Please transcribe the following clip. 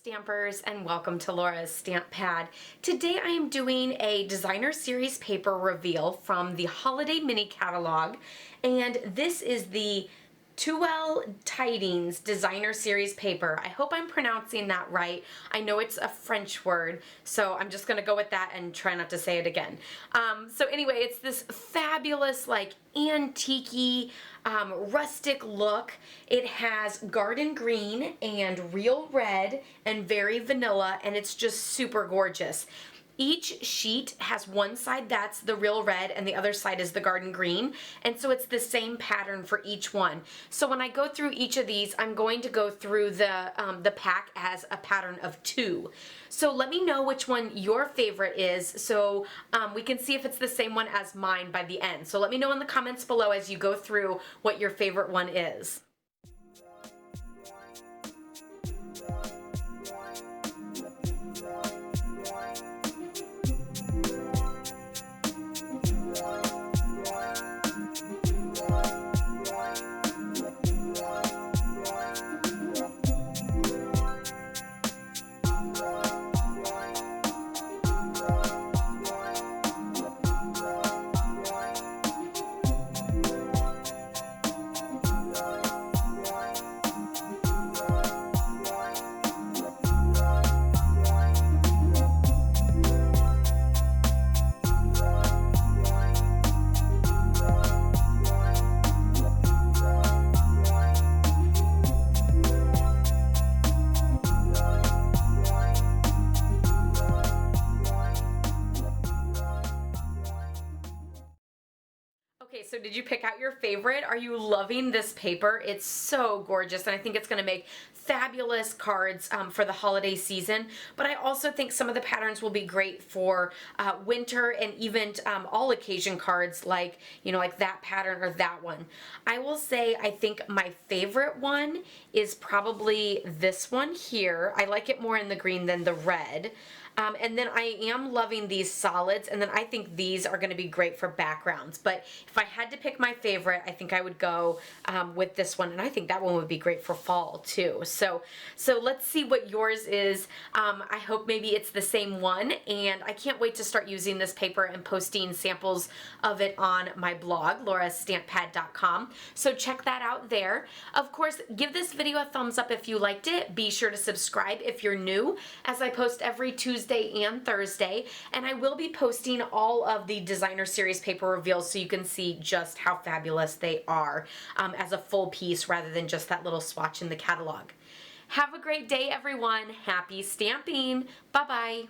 Stampers, and welcome to Laura's Stamp Pad. Today I am doing a designer series paper reveal from the holiday mini catalog, and this is the Toile Tidings designer series paper. I hope I'm pronouncing that right. I know it's a French word, so I'm just gonna go with that and try not to say it again. So anyway, it's this fabulous, like, antique-y, rustic look. It has garden green and real red and very vanilla, and it's just super gorgeous. Each sheet has one side that's the real red and the other side is the garden green, and so it's the same pattern for each one. So when I go through each of these, I'm going to go through the pack as a pattern of 2. So let me know which one your favorite is, so we can see if it's the same one as mine by the end. So let me know in the comments below as you go through what your favorite one is. Okay, so did you pick out your favorite? Are you loving this paper? It's so gorgeous, and I think it's going to make fabulous cards for the holiday season, but I also think some of the patterns will be great for winter and even all occasion cards, like, you know, like that pattern or that one. I will say I think my favorite one is probably this one here. I like it more in the green than the red. And then I am loving these solids, and then I think these are going to be great for backgrounds. But if I had to pick my favorite, I think I would go with this one, and I think that one would be great for fall too. So let's see what yours is. I hope maybe it's the same one, and I can't wait to start using this paper and posting samples of it on my blog, LaurasStampPad.com. So check that out there. Of course, give this video a thumbs up if you liked it. Be sure to subscribe if you're new, as I post every Tuesday and Thursday, and I will be posting all of the designer series paper reveals so you can see just how fabulous they are as a full piece rather than just that little swatch in the catalog. Have a great day, everyone. Happy stamping. Bye-bye.